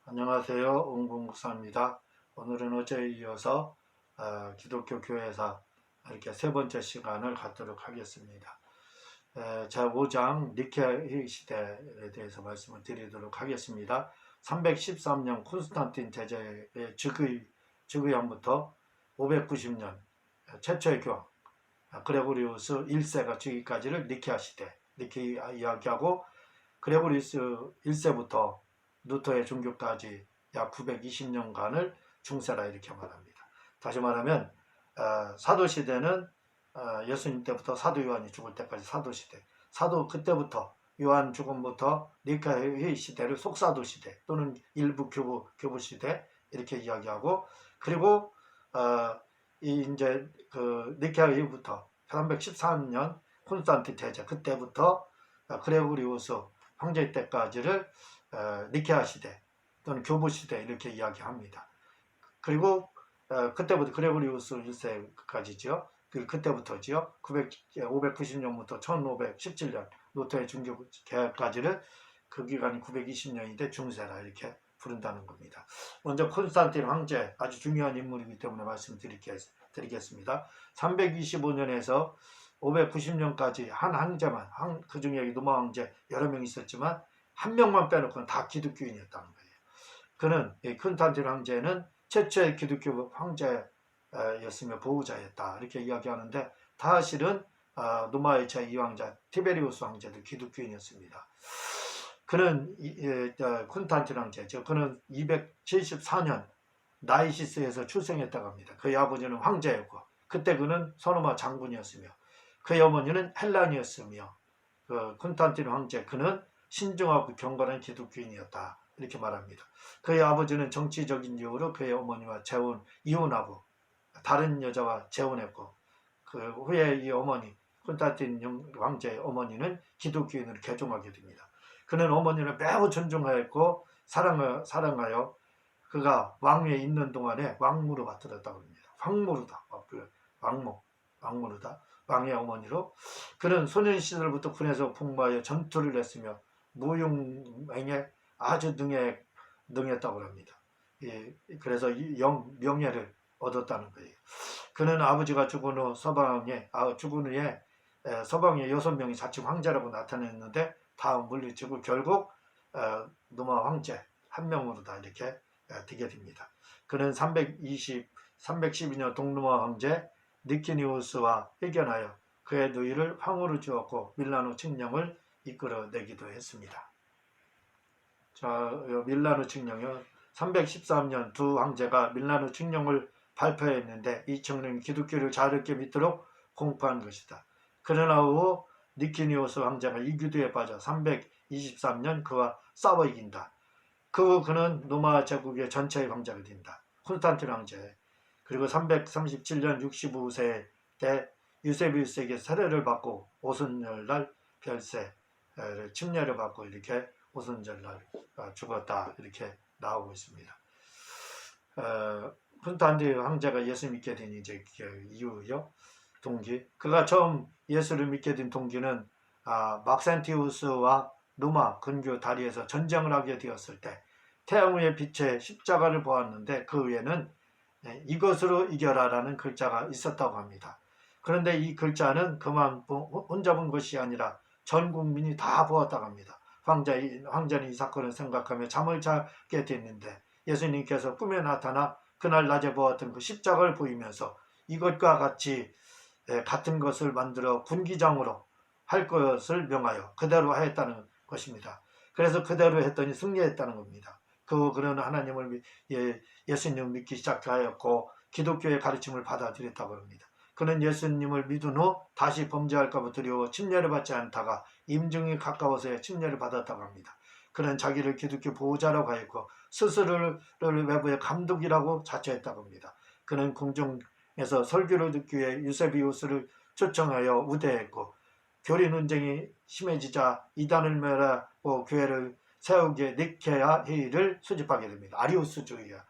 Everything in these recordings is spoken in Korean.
안녕하세요. 옹봉목사입니다. 오늘은 어제에 이어서 기독교 교회사 이렇게 세 번째 시간을 갖도록 하겠습니다. 제5장 니케아 회의 시대에 대해서 말씀을 드리도록 하겠습니다. 313년 콘스탄틴 제제의 즉위함부터 590년 최초의 교황 그레고리우스 1세가 즉위까지를 니케아 시대, 니케아 이야기하고, 그레고리우스 1세부터 루터의 종교까지 약 920년간을 중세라 이렇게 말합니다. 다시 말하면 사도시대는 예수님 때부터 사도 요한이 죽을 때까지 사도시대, 그때부터 요한 죽음부터 니케아 회의 시대를 속사도시대 또는 일부 교부시대 이렇게 이야기하고, 그리고 이제 그 니케아 회의부터 314년 콘스탄틴 제제 그때부터 그레고리우스 황제 때까지를 니케아 시대 또는 교부 시대 이렇게 이야기합니다. 그리고 그때부터 그레고리우스 1세까지죠. 그때부터지요. 590년부터 1517년 루터의 중교 개혁까지를 그 기간이 920년인데 중세라 이렇게 부른다는 겁니다. 먼저 콘스탄틴 황제 아주 중요한 인물이기 때문에 말씀드리겠습니다. 325년에서 590년까지 한 황제만, 그 중에 노마 황제 여러 명 있었지만 한 명만 빼놓고는 다 기독교인이었다는 거예요. 그는 콘스탄틴 황제는 최초의 기독교 황제였으며 보호자였다 이렇게 이야기하는데, 사실은 노마의 제2왕자 티베리우스 황제도 기독교인이었습니다. 그는 콘스탄틴 황제, 그는 274년 나이시스에서 출생했다고 합니다. 그의 아버지는 황제였고 그때 그는 서노마 장군이었으며 그의 어머니는 헬란이었으며 콘스탄틴 황제 그는 신중하고 경건한 기독교인이었다 이렇게 말합니다. 그의 아버지는 정치적인 이유로 그의 어머니와 이혼하고 다른 여자와 재혼했고, 그 후에 이 어머니 콘스탄틴 황제의 어머니는 기독교인으로 개종하게 됩니다. 그는 어머니를 매우 존중하였고 사랑하여 그가 왕위에 있는 동안에 왕무로 맡들었다고 합니다. 왕무르다 왕의 어머니로. 그는 소년 시절부터 군에서 복무하여 전투를 했으며 무용행에 아주 능했다고 합니다. 그래서 명예를 얻었다는 거예요. 그는 아버지가 죽은 후에 서방의 6명이 자칭 황제라고 나타냈는데 다 물리치고 결국 노마 황제 한 명으로 다 이렇게 되게 됩니다. 그는 312년 동로마 황제 니키니우스와 회견하여 그의 누이를 황후로 주었고 밀라노 칙령을 이끌어내기도 했습니다. 자, 밀라노 칙령은 313년 두 황제가 밀라노 칙령을 발표했는데 이 칙령이 기독교를 자유롭게 믿도록 공포한 것이다. 그러나 후 니키니우스 황제가 이교도에 빠져 323년 그와 싸워 이긴다. 그 후 그는 로마 제국의 전체의 황제가 된다. 콘스탄틴 황제. 그리고 337년 65세 때 유세비우스에게 세례를 받고 오순절날 별세를 침례를 받고 이렇게 오순절날 죽었다 이렇게 나오고 있습니다. 콘스탄틴 황제가 예수 믿게 된 이제 이유요 동기. 그가 처음 예수를 믿게 된 동기는 막센티우스와 로마 근교 다리에서 전쟁을 하게 되었을 때 태양 위의 빛의 십자가를 보았는데 그 위에는 이것으로 이겨라라는 글자가 있었다고 합니다. 그런데 이 글자는 그만 혼자 본 것이 아니라 전 국민이 다 보았다고 합니다. 황제는 이 사건을 생각하며 잠을 자게 됐는데 예수님께서 꿈에 나타나 그날 낮에 보았던 그 십자가를 보이면서 이것과 같은 것을 만들어 군기장으로 할 것을 명하여 그대로 하였다는 것입니다. 그래서 그대로 했더니 승리했다는 겁니다. 그는 하나님을 예수님을 믿기 시작하였고 기독교의 가르침을 받아들였다고 합니다. 그는 예수님을 믿은 후 다시 범죄할까 봐 두려워 침례를 받지 않다가 임종이 가까워서 침례를 받았다고 합니다. 그는 자기를 기독교 보호자라고 하였고 스스로를 외부의 감독이라고 자처했다고 합니다. 그는 궁중에서 설교를 듣기 위해 유세비우스를 초청하여 우대했고 교리 논쟁이 심해지자 이단을 멸하고 교회를 세우기에 니케아 회의를 수집하게 됩니다. 아리우스주의야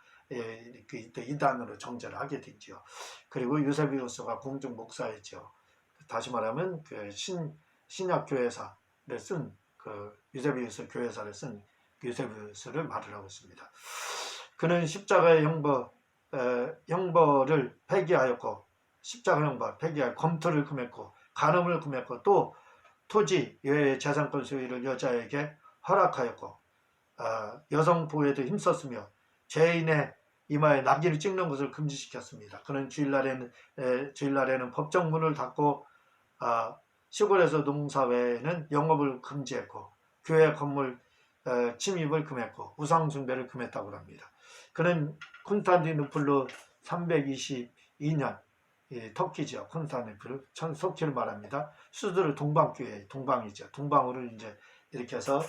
이단으로 정제를 하게 되죠. 그리고 유세비우스가 궁중 목사였죠. 다시 말하면 그 신약 교회사를 쓴 유세비우스 교회사를 쓴 유세비우스를 말을 하고 있습니다. 그는 십자가의 형벌을 폐기하였고 십자가 형벌 폐기하여 검토를 금했고 간음을 금했고 또 토지 외의 재산권 소유를 여자에게 허락하였고 여성 보호에도 힘썼으며 죄인의 이마에 낙인을 찍는 것을 금지시켰습니다. 그는 주일날에는 법정문을 닫고 시골에서 농사회에는 영업을 금지했고 교회 건물 침입을 금했고 우상숭배를 금했다고 합니다. 그는 콘스탄티누플로 322년 터키죠. 콘스탄티누플 소키를 말합니다. 수도를 동방교회, 동방이죠. 동방으로 이제 이렇게 해서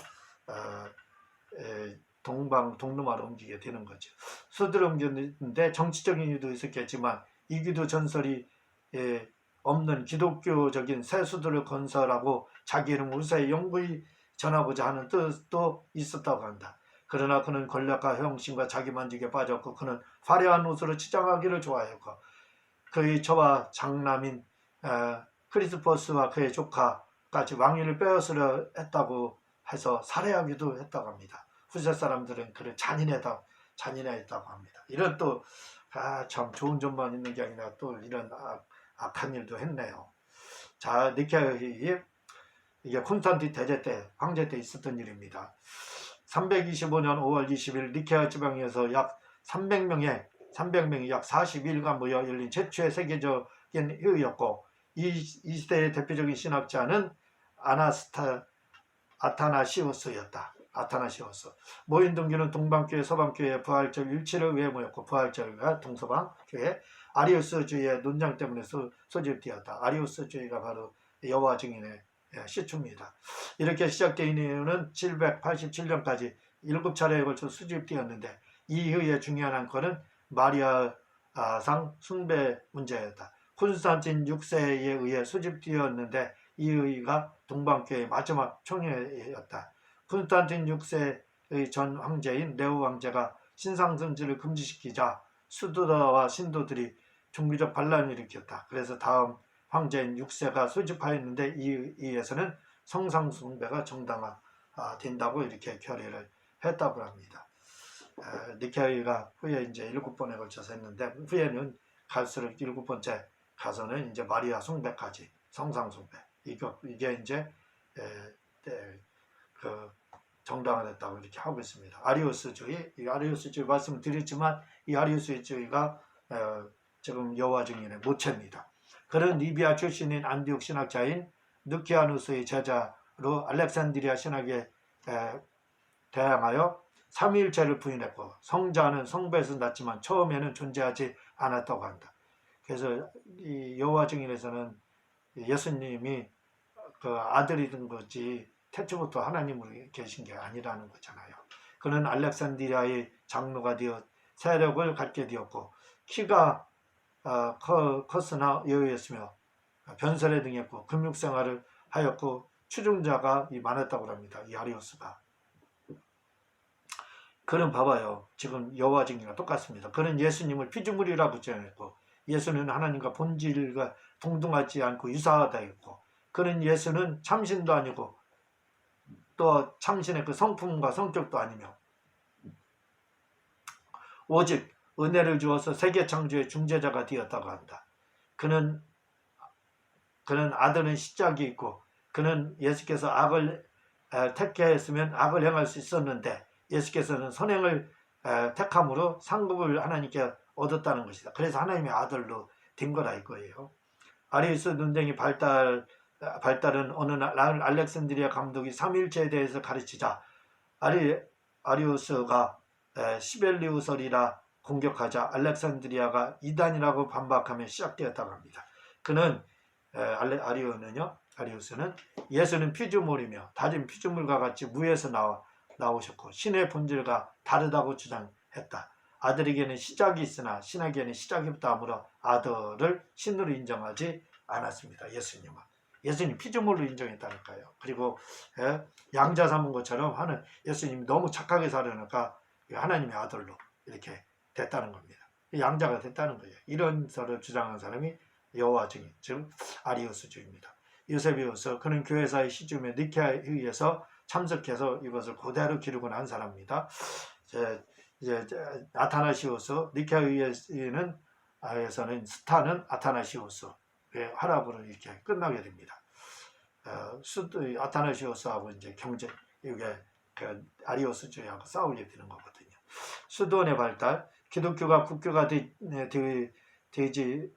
동로마로 옮기게 되는 거죠. 수도를 옮겼는데 정치적인 이유도 있었겠지만 이기도 전설이 없는 기독교적인 새 수도를 건설하고 자기 이름을 우사에 영구히 전하고자 하는 뜻도 있었다고 한다. 그러나 그는 권력과 형신과 자기 만족에 빠졌고 그는 화려한 옷으로 치장하기를 좋아했고 그의 처와 장남인 크리스포스와 그의 조카까지 왕위를 빼앗으려 했다고 해서 살해하기도 했다고 합니다. 후세 사람들은 그를 잔인했다고 합니다. 이런 또 참 좋은 점만 있는 게 아니라 또 이런 악한 일도 했네요. 자, 니케아의 이게 콘스탄틴 대제 때 황제 때 있었던 일입니다. 325년 5월 20일 니케아 지방에서 약 300명이 약 40일간 모여 열린 최초의 세계적인 회의였고 이 시대의 대표적인 신학자는 아타나시우스였다. 아타나시우스. 모인 동기는 동방교회, 서방교회 부활절 일치를 위해 모였고 부활절과 동서방교회 아리우스주의의 논장 때문에 소집되었다. 아리우스주의가 바로 여호와 증인의 시초입니다. 이렇게 시작된 이유는 787년까지 7차례에 걸쳐 수집되었는데 이 회의의 중요한 안건은 마리아상 숭배 문제였다. 콘스탄틴 6세에 의해 수집되었는데 이 회의가 동방교회의 마지막 총회였다. 콘스탄틴 6세의 전 황제인 레오 왕제가 신상승지를 금지시키자 수도자와 신도들이 종교적 반란을 일으켰다. 그래서 다음 황제인 6세가 수집하였는데 이에서는 성상숭배가 정당화된다고 이렇게 결의를 했다고 합니다. 니케아가 후에 이제 7번에 걸쳐서 했는데 후에는 갈수록 7번째 가서는 이제 마리아 숭배까지 성상숭배 이게 이제 정당화됐다고 이렇게 하고 있습니다. 아리우스주의, 이 아리우스주의 말씀을 드렸지만 이 아리우스주의가 지금 여호와 증인의 모체입니다. 그는 리비아 출신인 안디옥 신학자인 느키아누스의 제자로 알렉산드리아 신학에 대항하여 삼위일체를 부인했고 성자는 성배에서 났지만 처음에는 존재하지 않았다고 한다. 그래서 이 여호와 증인에서는 예수님이 그 아들이 된 거지 태초부터 하나님으로 계신 게 아니라는 거잖아요. 그는 알렉산드리아의 장로가 되어 세력을 갖게 되었고 키가 컸으나 여유였으며 변설에 등했고 금육생활을 하였고 추종자가 많았다고 합니다. 이 아리우스가. 그는 봐봐요. 지금 여호와 증인과 똑같습니다. 그는 예수님을 피조물이라고 주장했고 예수는 하나님과 본질과 동등하지 않고 유사하다 했고 그는 예수는 참신도 아니고 또 참신의 그 성품과 성격도 아니며 오직 은혜를 주어서 세계 창조의 중재자가 되었다고 한다. 그는 아들은 시작이 있고 그는 예수께서 악을 택했으면 악을 행할 수 있었는데 예수께서는 선행을 택함으로 상급을 하나님께 얻었다는 것이다. 그래서 하나님의 아들로 된 거라 이거예요. 아리우스 논쟁이 발달은 어느 날 알렉산드리아 감독이 삼위일체에 대해서 가르치자 아리우스가 시벨리우설이라 공격하자 알렉산드리아가 이단이라고 반박하며 시작되었다고 합니다. 그는 아리우스는 예수는 피조물이며 다른 피조물과 같이 무에서 나오셨고 신의 본질과 다르다고 주장했다. 아들에게는 시작이 있으나 신에게는 시작이 없다 하므로 아들을 신으로 인정하지 않았습니다. 예수님 피조물로 인정했다니까요. 그리고 양자 삼은 것처럼 하는 예수님이 너무 착하게 살으니까 하나님의 아들로 이렇게 됐다는 겁니다. 양자가 됐다는 거예요. 이런 서를 주장하는 사람이 여호와 증인, 즉 아리우스주의입니다. 유세비우스 그는 교회사의 시즘에 니케아에 의해서 참석해서 이것을 그대로 기록을 한 사람입니다. 이제 아타나시우스, 니케아에서는 스타는 아타나시우스의 활압으로 이렇게 끝나게 됩니다. 아타나시우스하고 이제 이게 아리오스주의하고 싸우게 되는 거거든요. 수도원의 발달, 기독교가 국교가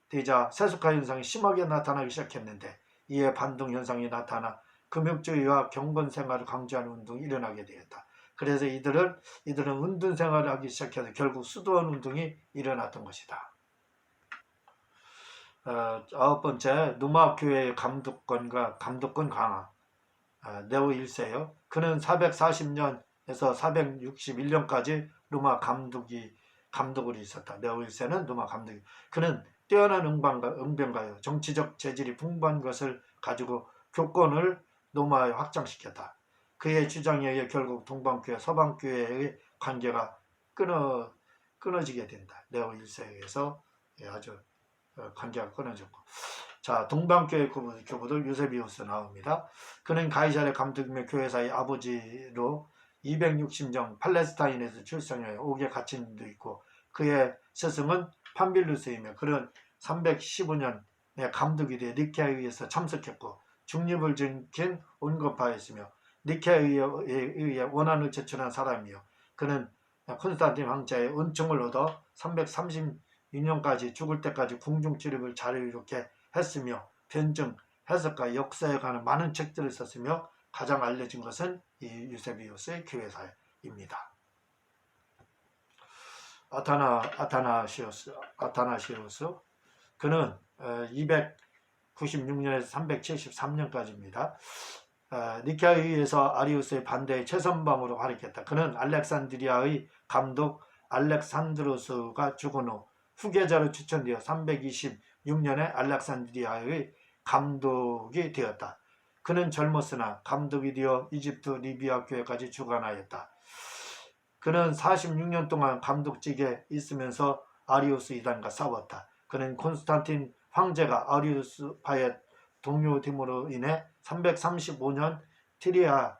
되자 세속화 현상이 심하게 나타나기 시작했는데 이에 반동 현상이 나타나 금욕주의와 경건 생활을 강조하는 운동이 일어나게 되었다. 그래서 이들은 운동 생활을 하기 시작해서 결국 수도원 운동이 일어났던 것이다. 9번째, 누마 교회의 감독권 강화. 네오 1세요. 그는 440년에서 461년까지 루마 감독으로 있었다. 네오 1세는 루마 감독이. 그는 뛰어난 응변가요. 정치적 재질이 풍부한 것을 가지고 교권을 로마에 확장시켰다. 그의 주장에 의해 결국 동방교회, 서방교회의 관계가 끊어지게 된다. 네오 1세에서 아주 관계가 끊어졌고. 자, 동방교회 교부들 유세비우스 나옵니다. 그는 가이사랴 감독이며 교회사의 아버지로 260년 팔레스타인에서 출생해 옥에 갇힌 일도 있고 그의 스승은 판빌루스이며 그는 315년에 감독이 되어 니케아에 의해서 참석했고 중립을 지킨 온건파였으며 니케아에 의해 원한을 제출한 사람이요. 그는 콘스탄틴 황제의 은총을 얻어 336년까지 죽을 때까지 궁중치립을 자유롭게 했으며 변증, 해석과 역사에 관한 많은 책들을 썼으며 가장 알려진 것은 이 유세비우스의 교회사입니다. 아타나시우스 그는 296년에서 373년까지입니다. 니케아에 의해서 아리우스의 반대의 최선방으로 활약했다. 그는 알렉산드리아의 감독 알렉산드로스가 죽은 후 후계자로 추천되어 326년에 알렉산드리아의 감독이 되었다. 그는 젊었으나 감독이 되어 이집트 리비아 교회까지 주관하였다. 그는 46년 동안 감독직에 있으면서 아리우스 이단과 싸웠다. 그는 콘스탄틴 황제가 아리우스파의 동요됨으로 인해 335년 티리아로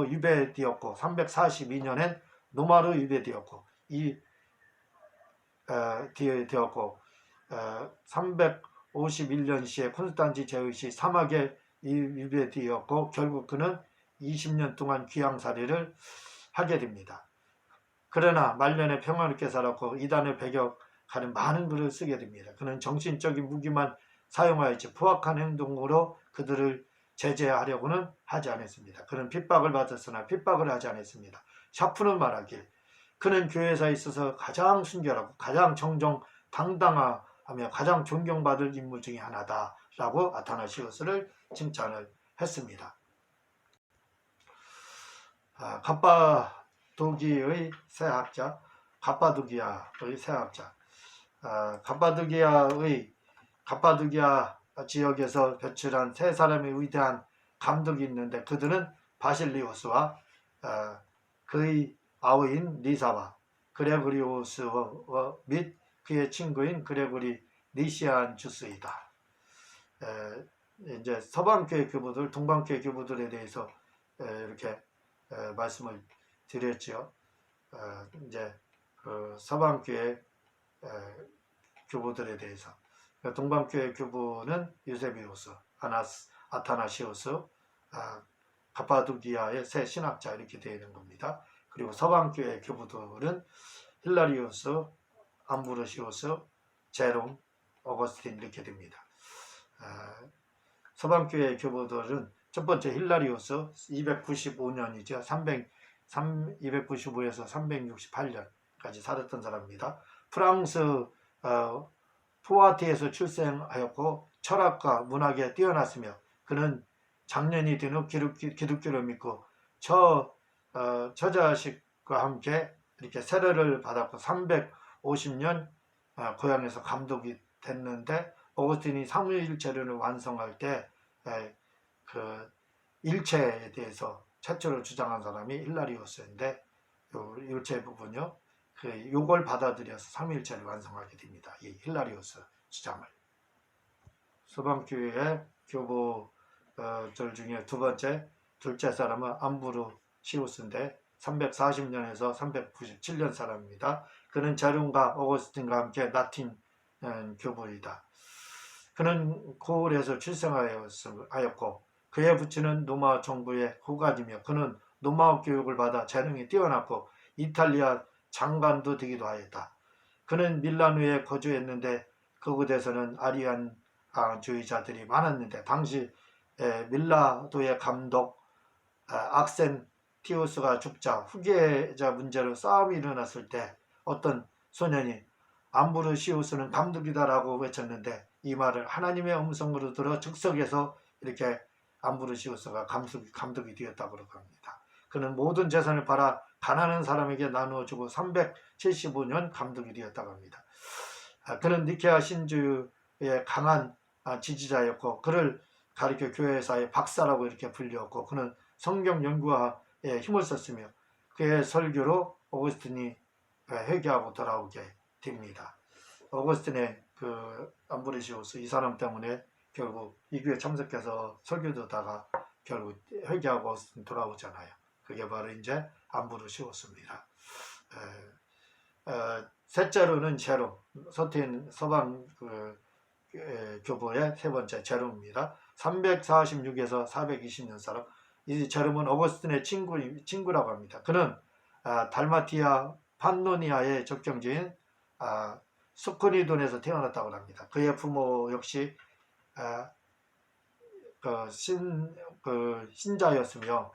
유배되었고 342년엔 로마로 유배되었고 351년 콘스탄틴 제위 시 사막에 유배되었고 결국 그는 20년 동안 귀양살이를 하게 됩니다. 그러나 말년에 평화롭게 살았고 이단을 배격하는 많은 글을 쓰게 됩니다. 그는 정신적인 무기만 사용하였지 포악한 행동으로 그들을 제재하려고는 하지 않았습니다. 그는 핍박을 받았으나 핍박을 하지 않았습니다. 샤프는 말하길 그는 교회사에 있어서 가장 순결하고 가장 정정당당하며 가장 존경받을 인물 중에 하나다라고 아타나시우스를 칭찬을 했습니다. 갑바도기아의 새 갑바도기아 지역에서 배출한 세 사람의 위대한 감독이 있는데 그들은 바실리우스와 그의 아우인 리사와 그레고리우스 및 그의 친구인 그레고리 니시안주스이다. 이제 서방교회 교부들, 동방교회 교부들에 대해서 이렇게 말씀을 드렸죠. 이제 서방교회 교부들에 대해서 동방교회 교부는 유세비우스, 아타나시우스, 갑바도기아의 새 신학자 이렇게 되어 있는 겁니다. 그리고 서방교회 교부들은 힐라리우스, 암브로시우스, 제롬, 어거스틴 이렇게 됩니다. 서방교회 교부들은 첫 번째 힐라리우스 295년이죠. 295에서 368년까지 살았던 사람입니다. 프랑스 포아티에서 출생하였고 철학과 문학에 뛰어났으며 그는 장년이 된 후 기독교를 믿고 처자식과 함께 이렇게 세례를 받았고 350년 고향에서 감독이 됐는데 어거스틴이 삼위일체론을 완성할 때 그 일체에 대해서 최초로 주장한 사람이 힐라리우스인데 일체 부분요. 요걸 받아들여서 삼위일체를 완성하게 됩니다. 이 힐라리우스 주장을. 서방교회의 교부들 중에 두 번째 둘째 사람은 암브로시우스인데 340년에서 397년 사람입니다. 그는 제롬과 오거스틴과 함께 라틴 교부이다. 그는 고을에서 출생하였고 그의 부친은 로마 정부의 호가이며 그는 로마 교육을 받아 재능이 뛰어났고 이탈리아 장관도 되기도 하였다. 그는 밀라노에 거주했는데 그곳에서는 아리안 주의자들이 많았는데 당시 밀라도의 감독 악센티우스가 죽자 후계자 문제로 싸움이 일어났을 때 어떤 소년이 암브로시우스는 감독이다라고 외쳤는데 이 말을 하나님의 음성으로 들어 즉석에서 이렇게 암브로시우스가 감독이 되었다고 합니다. 그는 모든 재산을 팔아 가난한 사람에게 나누어주고 375년 감독이 되었다고 합니다. 그는 니케아 신주의 강한 지지자였고 그를 가리켜 교회사의 박사라고 이렇게 불렸고 그는 성경 연구에 힘을 썼으며 그의 설교로 오거스틴이 회개하고 돌아오게 됩니다. 오거스틴의 그 암브로시우스 이 사람 때문에 결국 이 교회 참석해서 설교도다가 결국 회개하고 돌아오잖아요. 그게 바로 이제 암브로시우스입니다. 셋째로는 제롬, 서방 교부의 세 번째 제롬입니다. 346에서 420년 사람. 이 제롬은 오거스틴의 친구라고 합니다. 그는 달마티아 판노니아의 접경지인 스코니돈에서 태어났다고 합니다. 그의 부모 역시 신자였으며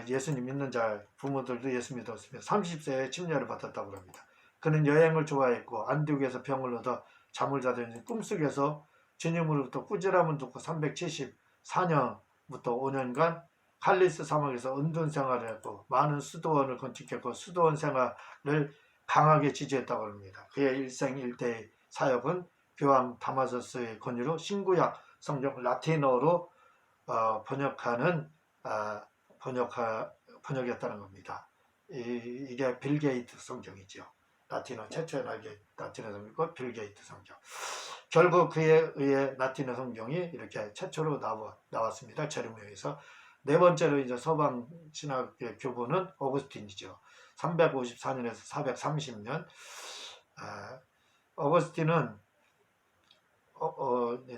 예수님 믿는 자 부모들도 예수 믿었으며 30세에 침례를 받았다고 합니다. 그는 여행을 좋아했고 안디옥에서 병을 얻어 잠을 자더니 꿈속에서 주님으로부터 꾸지람을 듣고 374년부터 5년간 칼리스 사막에서 은둔 생활을 했고 많은 수도원을 건축했고 수도원 생활을 강하게 지지했다고 합니다. 그의 일생일대의 사역은 교황 다마서스의 권유로 신구약 성경 라틴어로 번역했다는 겁니다. 이게 빌 게이트 성경이죠. 라틴어 최초의 라틴어 성경이고 빌 게이트 성경. 결국 그에 의해 라틴어 성경이 이렇게 최초로 나왔습니다. 제롬에 의해서. 네 번째로 이제 서방 신학의 교부는 오거스틴이죠. 354년에서 430년. 오거스틴은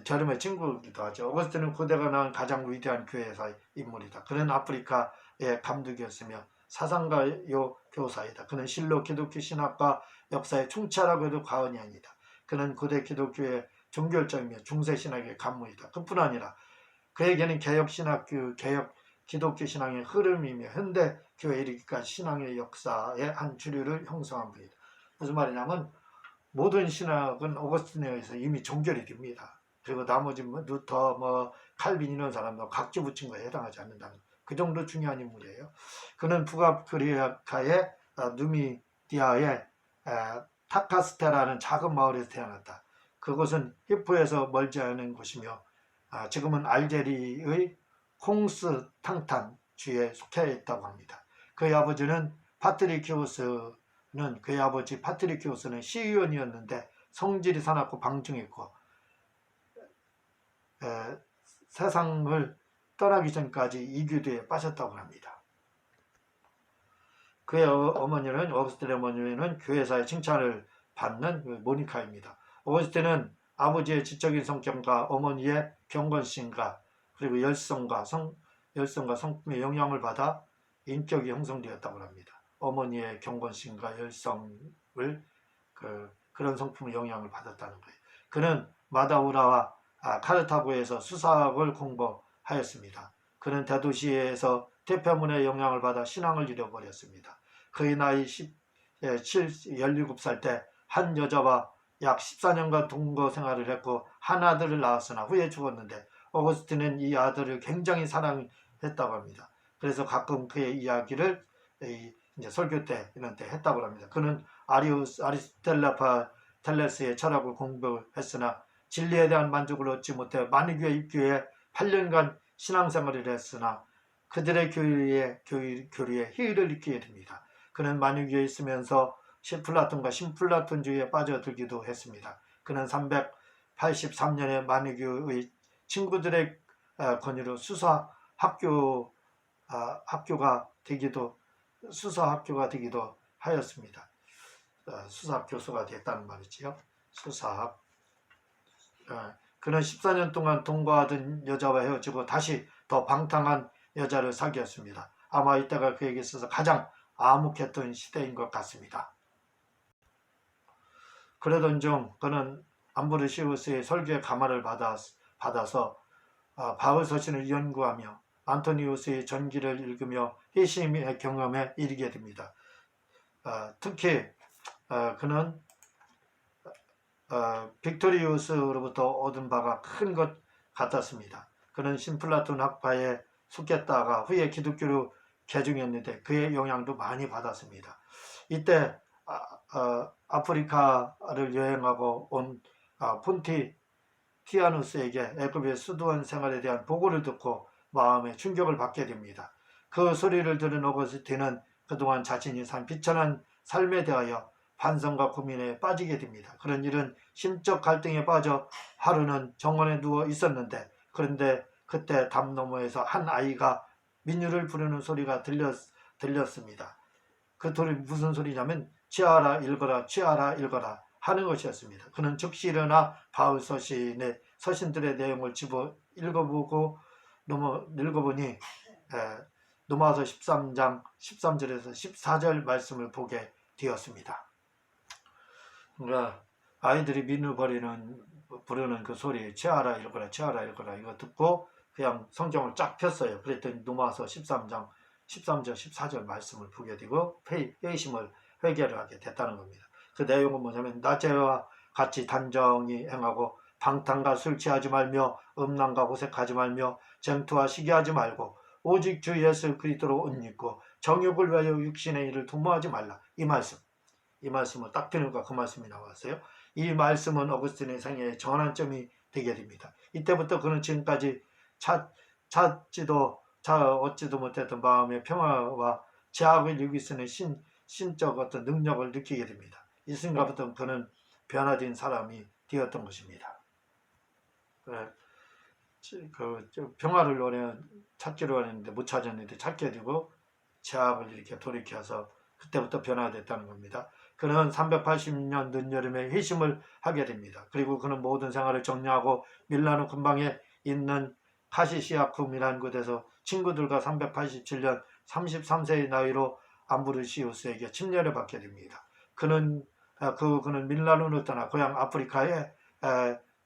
제롬의 친구기도 하죠. 오거스틴은 고대가 낳은 가장 위대한 교회사 인물이다. 그는 아프리카의 감독이었으며 사상가요 교사이다. 그는 실로 기독교 신학과 역사에 충치하라고 해도 과언이 아니다. 그는 고대 기독교의 종결점이며 중세신학의 간무이다. 그뿐 아니라 그에게는 개혁 기독교 신앙의 흐름이며 현대 교회에 이르기까지 신앙의 역사의 한 주류를 형성한 분이다. 무슨 말이냐면 모든 신학은 오거스틴에 의해서 이미 종결이 됩니다. 그리고 나머지 루터, 칼빈 이런 사람도 각기 붙인 거에 해당하지 않는다는 그 정도 중요한 인물이에요. 그는 북아프리카의 누미디아의 타카스테라는 작은 마을에서 태어났다. 그곳은 히프에서 멀지 않은 곳이며 지금은 알제리의 콩스탕탄 주에 속해 있다고 합니다. 그의 아버지는 그의 아버지 파트리키우스는 시의원이었는데 성질이 사납고 방중했고 세상을 떠나기 전까지 이교도에 빠졌다고 합니다. 그의 어머니는 오거스틴의 어머니는 교회사의 칭찬을 받는 모니카입니다. 오거스틴은 아버지의 지적인 성격과 어머니의 경건심과 그리고 열성과 성품의 영향을 받아 인격이 형성되었다고 합니다. 어머니의 경건심과 열성을 그런 성품의 영향을 받았다는 거예요. 그는 마다우라와 카르타고에서 수사학을 공부하였습니다. 그는 대도시에서 대표문의 영향을 받아 신앙을 잃어버렸습니다. 그의 나이 17살 때 한 여자와 약 14년간 동거 생활을 했고 한 아들을 낳았으나 후에 죽었는데 오거스틴은 이 아들을 굉장히 사랑했다고 합니다. 그래서 가끔 그의 이야기를 이제 설교 때 이런 때 했다고 합니다. 그는 아리스텔레스의 철학을 공부했으나 진리에 대한 만족을 얻지 못해 마니교에 입교해 8년간 신앙생활을 했으나 그들의 교리에 희의를 느끼게 됩니다. 그는 마니교에 있으면서 플라톤과 신플라톤주의에 빠져들기도 했습니다. 그는 383년에 마니교의 친구들의 권유로 학교가 되기도 수사학교가 되기도 하였습니다. 수사학 교수가 됐다는 말이지요. 수사학. 그는 14년 동안 동거하던 여자와 헤어지고 다시 더 방탕한 여자를 사귀었습니다. 아마 이때가 그에게 있어서 가장 암흑했던 시대인 것 같습니다. 그러던 중 그는 암브로시우스의 설교의 감화를 받아서 바울 서신을 연구하며 안토니우스의 전기를 읽으며 회심의 경험에 이르게 됩니다. 특히 그는 빅토리우스로부터 얻은 바가 큰 것 같았습니다. 그는 신플라톤 학파에 속했다가 후에 기독교로 개종했는데 그의 영향도 많이 받았습니다. 이때 아프리카를 여행하고 온 폰티피아누스에게 애굽의 수도원 생활에 대한 보고를 듣고 마음에 충격을 받게 됩니다. 그 소리를 들은 오거스틴은 그동안 자신이 산 비천한 삶에 대하여 반성과 고민에 빠지게 됩니다. 그런 일은 심적 갈등에 빠져 하루는 정원에 누워 있었는데 그런데 그때 담 너머에서 한 아이가 민유를 부르는 소리가 들렸습니다. 그 소리 무슨 소리냐면 취하라 읽어라 취하라 읽어라 하는 것이었습니다. 그는 즉시 일어나 바울 서신의 서신들의 내용을 집어 읽어보니 로마서 13장 13절에서 14절 말씀을 보게 되었습니다. 그러니까 아이들이 민유 부르는 그 소리 취하라 읽어라 취하라 읽어라 이거 듣고 그냥 성경을 쫙 폈어요. 그랬더니 로마서 13장 13절 14절 말씀을 보게 되고 회심을 회개를 하게 됐다는 겁니다. 그 내용은 뭐냐면 낮에와 같이 단정히 행하고 방탕과 술 취하지 말며 음란과 호색하지 말며 쟁투와 시기하지 말고 오직 주 예수 그리스도로 옷 입고 정욕을 위하여 육신의 일을 도모하지 말라. 이 말씀을 딱 펴니까 그 말씀이 나왔어요. 이 말씀은 어거스틴의 생애의 전환점이 되게 됩니다. 이때부터 그는 지금까지 얻지도 못했던 마음의 평화와 제약을 이길 수 있는 신적 어떤 능력을 느끼게 됩니다. 이 순간부터 그는 변화된 사람이 되었던 것입니다. 평화를 찾기로 원했는데 못 찾았는데 찾게 되고 제약을 이렇게 돌이켜서 그때부터 변화됐다는 겁니다. 그는 380년 늦여름에 회심을 하게 됩니다. 그리고 그는 모든 생활을 정리하고 밀라노 근방에 있는 카시시아쿰이라는 곳에서 친구들과 387년 33세의 나이로 암브로시우스에게 침례를 받게 됩니다. 그는 밀라노를 떠나 고향 아프리카의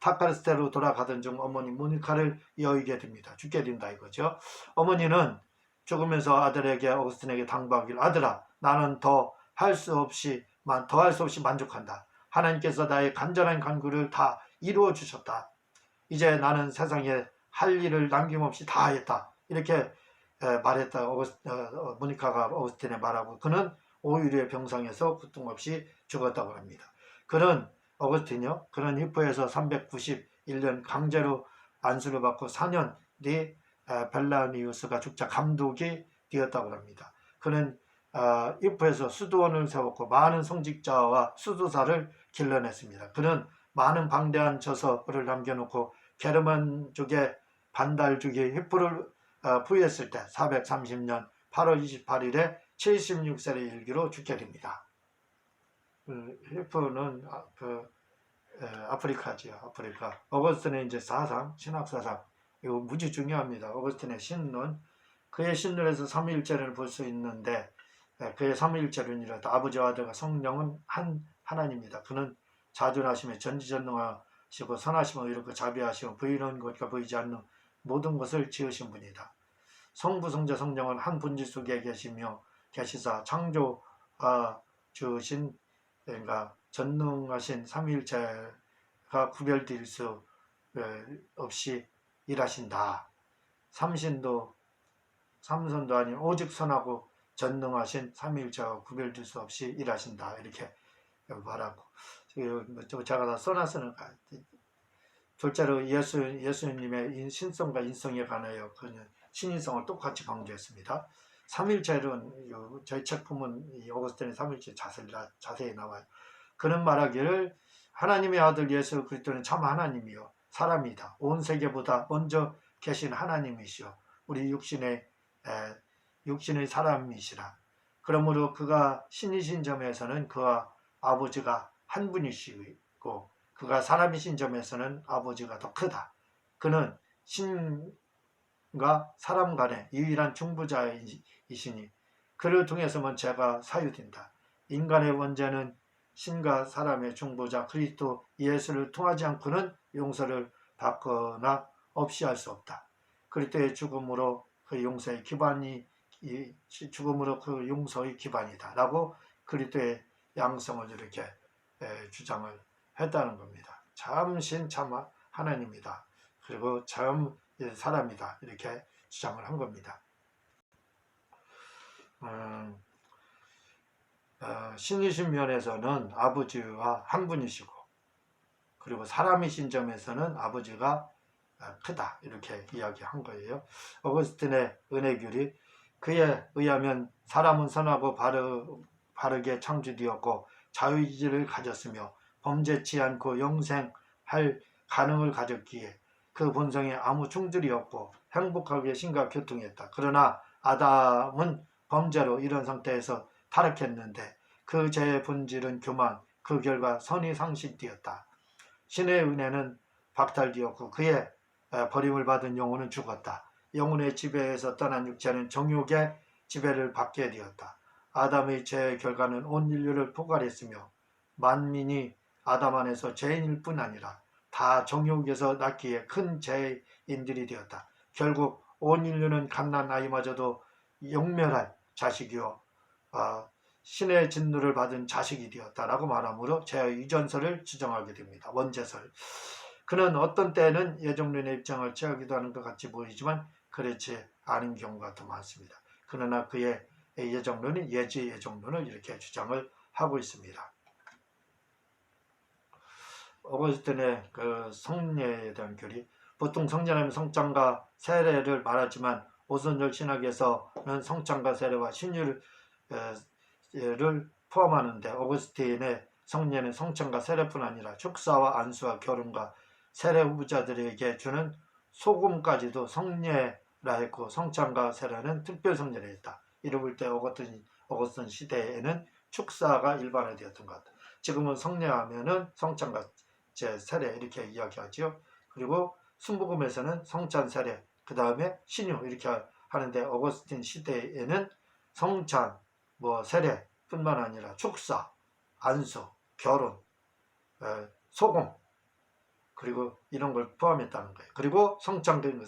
타카르스테로 돌아가던 중 어머니 모니카를 여의게 됩니다. 죽게 된다 이거죠. 어머니는 죽으면서 아들에게 어거스틴에게 당부하기를 아들아 나는 더 할 수 없이 만족한다. 하나님께서 나의 간절한 간구를 다 이루어 주셨다. 이제 나는 세상에 할 일을 남김없이 다 했다. 이렇게 말했다. 모니카가 어거스틴에 말하고 그는 오유리의 병상에서 고통 없이 죽었다고 합니다. 그는 히포에서 391년 강제로 안수를 받고 4년 뒤 벨라니우스가 죽자 감독이 되었다고 합니다. 그는 히포에서 수도원을 세웠고 많은 성직자와 수도사를 길러냈습니다. 그는 많은 방대한 저서를 남겨놓고 게르만족의 반달족이 히포를 부유했을 때 430년 8월 28일에 76세의 일기로 죽게 됩니다. 히포는 아프리카지요. 아프리카. 어거스틴의 이제 신학사상 이거 무지 중요합니다. 어거스틴의 신론, 그의 신론에서 삼위일체를 볼 수 있는데 그의 삼위일체는 이렇다. 아버지와 아들과 성령은 한 하나님입니다. 그는 자존하시며 전지전능하시고 선하시며 이렇게 자비하시고 보이는 것과 보이지 않는 모든 것을 지으신 분이다. 성부, 성자, 성령은 한 본질 속에 계시사 창조가 주신 그러니까 전능하신 삼위일체가 구별될 수 없이 일하신다. 삼선도 아닌 오직 선하고 전능하신 삼위일체가 구별될 수 없이 일하신다. 이렇게 말하고 제가 다 써놨으니까 둘째로 예수님의 신성과 인성에 관하여 그는 신인성을 똑같이 강조했습니다. 삼일체론 저희 책 보면 어거스틴의 삼일체 자세히 나와요. 그는 말하기를 하나님의 아들 예수 그리스도는 참 하나님이요 사람이다. 온 세계보다 먼저 계신 하나님이시요 우리 육신의 사람이시라. 그러므로 그가 신이신 점에서는 그와 아버지가 한 분이시고 그가 사람이신 점에서는 아버지가 더 크다. 그는 신과 사람 간의 유일한 중보자이시니 그를 통해서만 죄가 사유된다. 인간의 원죄는 신과 사람의 중보자 그리스도 예수를 통하지 않고는 용서를 받거나 없이 할 수 없다. 그리스도의 죽음으로 그 용서의 기반이다. 라고 그리스도의 양성을 이렇게 주장을 했다는 겁니다. 참 신, 참 하나님이다. 그리고 참 사람이다. 이렇게 주장을 한 겁니다. 신이신 면에서는 아버지와 한 분이시고 그리고 사람이신 점에서는 아버지가 크다. 이렇게 이야기한 거예요. 어거스틴의 은혜귤이 그에 의하면 사람은 선하고 바르게 창조되었고 자유의지를 가졌으며 범죄치 않고 영생할 가능을 가졌기에 그 본성에 아무 충돌이 없고 행복하게 신과 교통했다. 그러나 아담은 범죄로 이런 상태에서 타락했는데 그 죄의 본질은 교만, 그 결과 선이 상실되었다. 신의 은혜는 박탈되었고 그의 버림을 받은 영혼은 죽었다. 영혼의 지배에서 떠난 육체는 정욕의 지배를 받게 되었다. 아담의 죄의 결과는 온 인류를 포괄했으며 만민이 아담 안에서 죄인일 뿐 아니라 다 정욕에서 낳기에 큰 죄인들이 되었다. 결국 온 인류는 갓난 아이마저도 영멸할 자식이요 신의 진노를 받은 자식이 되었다라고 말하므로 죄의 유전설을 주장하게 됩니다. 원죄설. 그는 어떤 때는 예정론의 입장을 취하기도 하는 것 같이 보이지만 그렇지 않은 경우가 더 많습니다. 그러나 그의 예정론은 예정론을 이렇게 주장을 하고 있습니다. 어거스틴의 그 성례에 대한 교리, 보통 성례하면 성찬과 세례를 말하지만 오순절 신학에서는 성찬과 세례와 신유를 포함하는데 어거스틴의 성례는 성찬과 세례뿐 아니라 축사와 안수와 결혼과 세례 후보자들에게 주는 소금까지도 성례라 했고 성찬과 세례는 특별 성례라 했다. 이를 볼 때 어거스틴 시대에는 축사가 일반화되었던 것 같다. 지금은 성례하면은 성찬과 세례 이렇게 이야기하죠. 그리고 순복음에서는 성찬, 세례, 그 다음에 신유 이렇게 하는데 어거스틴 시대에는 성찬, 세례뿐만 아니라 축사, 안수, 결혼, 소금 그리고 이런 걸 포함했다는 거예요. 그리고 성찬된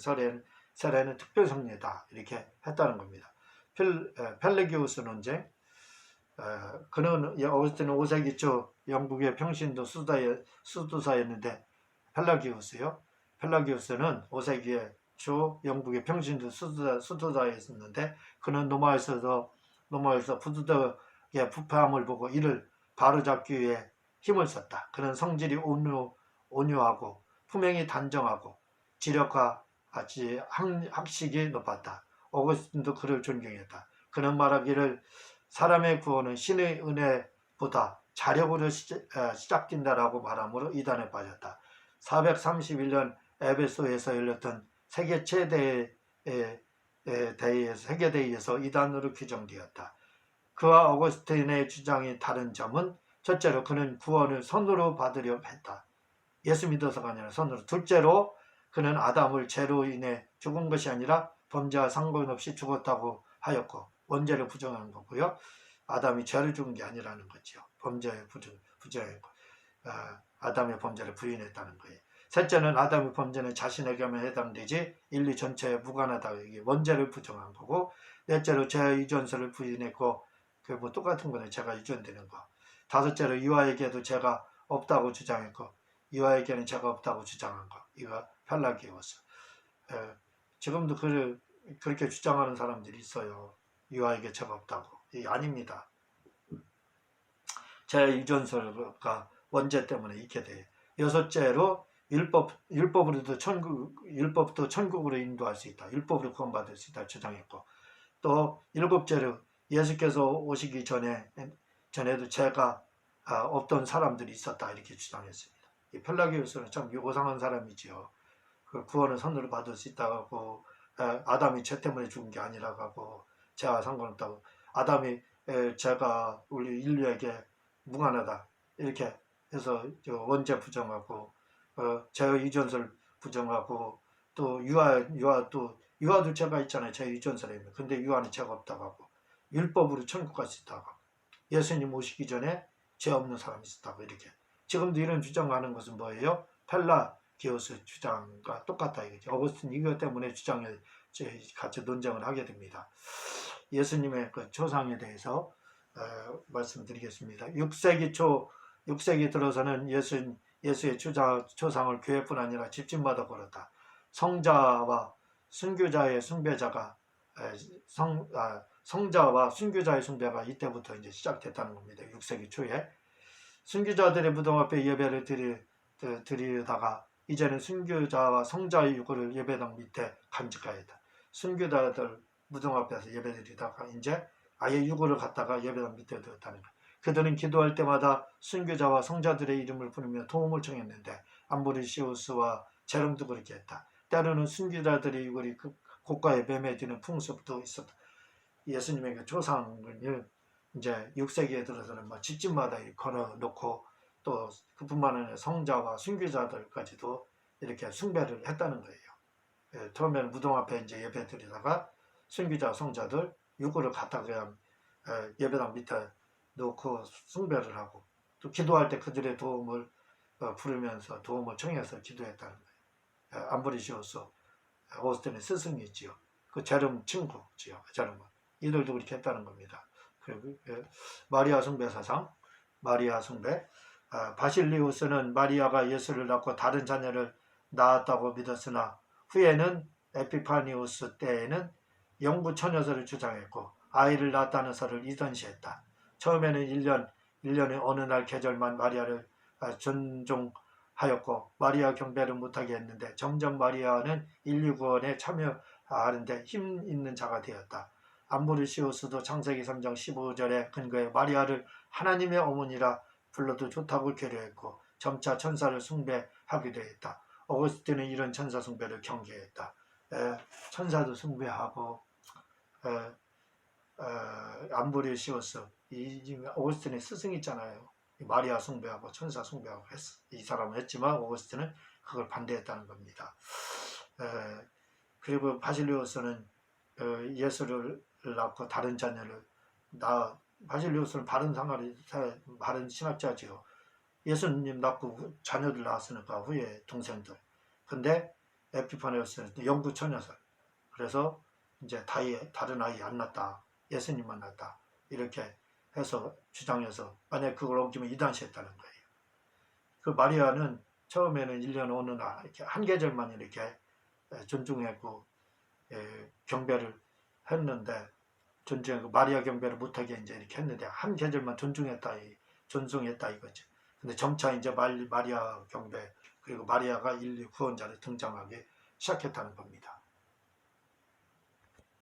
세례는 특별 성례다 이렇게 했다는 겁니다. 펠레기우스 논쟁. 그는 어거스틴은 5세기 초 영국의 평신도 수도사였는데 펠라기우스는 5세기에 초 영국의 평신도 수도사였는데 그는 로마에서 부두덕의 부패함을 보고 이를 바로잡기 위해 힘을 썼다. 그는 성질이 온유하고 품행이 단정하고 지력과 같이 학식이 높았다. 어거스틴도 그를 존경했다. 그는 말하기를 사람의 구원은 신의 은혜보다 자력으로 시작된다라고 말하므로 이단에 빠졌다. 431년 에베소에서 열렸던 세계 최대의 세계대회에서 이단으로 규정되었다. 그와 어거스틴의 주장이 다른 점은 첫째로 그는 구원을 선으로 받으려 했다. 예수 믿어서가 아니라 선으로. 둘째로 그는 아담을 죄로 인해 죽은 것이 아니라 범죄와 상관없이 죽었다고 하였고 원죄를 부정한 거고요. 아담이 죄를 죽은 게 아니라는 거죠. 범죄에 부정했고 아담의 범죄를 부인했다는 거예요. 셋째는 아담의 범죄는 자신에게만 해당되지 인류 전체에 무관하다. 이게 원죄를 부정한 거고 넷째로 죄의 유전설을 부인했고 그 똑같은 거네. 죄가 유전되는 거. 다섯째로 이와에게도 죄가 없다고 주장했고 이와에게는 죄가 없다고 주장한 거. 이거 펠라기우스. 지금도 그렇게 주장하는 사람들이 있어요. 이와에게 죄가 없다고. 이게 아닙니다. 죄 유전설과 원죄 때문에 있게 돼요. 여섯째로 율법도 천국으로 인도할 수 있다. 율법으로 구원받을 수 있다 주장했고 또 일곱째로 예수께서 오시기 전에도 죄가 없던 사람들이 있었다 이렇게 주장했습니다. 이 펠라기우스는 참 요상한 사람이지요. 그 구원을 선으로 받을 수 있다고 아담이 죄 때문에 죽은 게 아니라고 하고 죄와 상관없다고 아담이 죄가 우리 인류에게 무관하다 이렇게 해서 원죄 부정하고 죄 유전설 부정하고 또 유아도 죄가 있잖아요. 죄 유전설에 있는. 근데 유아는 죄가 없다고 하고 율법으로 천국 갈 수 있다고 하고 예수님 오시기 전에 죄 없는 사람이 있었다고 이렇게 지금도 이런 주장하는 것은 뭐예요? 펠라기오스 주장과 똑같다 이거죠. 어거스틴 이것 때문에 주장을 같이 논쟁을 하게 됩니다. 예수님의 그 초상에 대해서 말씀드리겠습니다. 6세기 들어서는 예수의 초상을 교회뿐 아니라 집집마다 걸었다. 성자와 순교자의 숭배가 이때부터 이제 시작됐다는 겁니다. 6세기 초에 순교자들의 무덤 앞에 예배를 드리다가 이제는 순교자와 성자의 유골을 예배당 밑에 간직하였다. 순교자들 무덤 앞에서 예배드리다가 이제 아예 유골을 갖다가 예배당 밑에 두었다는 거예요. 그들은 기도할 때마다 순교자와 성자들의 이름을 부르며 도움을 청했는데 암브리시우스와 제롬도 그렇게 했다. 때로는 순교자들의 유골이 고가에 매매되는 풍습도 있었다. 예수님의 그 조상을 이제 6세기에 들어서는 뭐 집집마다 걸어놓고 또 그뿐만 아니라 성자와 순교자들까지도 이렇게 숭배를 했다는 거예요. 처음에는 무덤 앞에 이제 예배 드리다가 순교자 성자들 유골을 갖다가 그냥 예배당 밑에 놓고 숭배를 하고 또 기도할 때 그들의 도움을 부르면서 도움을 청해서 기도했다는 거예요. 암브리시우스 오스틴의 스승이지요. 그 제롬 친구지요. 제롬은 이들도 그렇게 했다는 겁니다. 그리고 마리아 숭배 사상, 마리아 숭배. 바실리우스는 마리아가 예수를 낳고 다른 자녀를 낳았다고 믿었으나 후에는 에피파니우스 때에는 영구 처녀설을 주장했고 아이를 낳았다는 설을 이전시했다. 처음에는 1년의 어느 날 계절만 마리아를 존중하였고 마리아 경배를 못하게 했는데 점점 마리아는 인류 구원에 참여하는데 힘 있는 자가 되었다. 암브리시우스도 창세기 3장 15절에 근거해 마리아를 하나님의 어머니라 불러도 좋다고 계류했고 점차 천사를 숭배하기도 했다. 어거스틴은 이런 천사 숭배를 경계했다. 천사도 숭배하고 암브리시우스 어거스틴의 스승 있잖아요. 마리아 숭배하고 천사 숭배하고 이 사람은 했지만 어거스틴은 그걸 반대했다는 겁니다. 그리고 바실리우스는 예수를 낳고 다른 자녀를 바실리우스는 바른 신학자지요. 예수님 낳고 자녀들 낳았으니까 후에 동생들. 근데 에피파니우스는 영구 처녀설. 그래서 이제 다른 아이 안 낳았다. 예수님만 낳았다. 이렇게 해서 주장해서 만약 그걸 어기면 이단시했다는 거예요. 그 마리아는 처음에는 1년 어느 날 이렇게 한 계절만 이렇게 존중했고 경배를 했는데 마리아 경배를 못하게 이제 이렇게 했는데 한 계절만 존중했다 이거죠. 근데 점차 이제 마리아 경배 그리고 마리아가 인류 구원자로 등장하기 시작했다는 겁니다.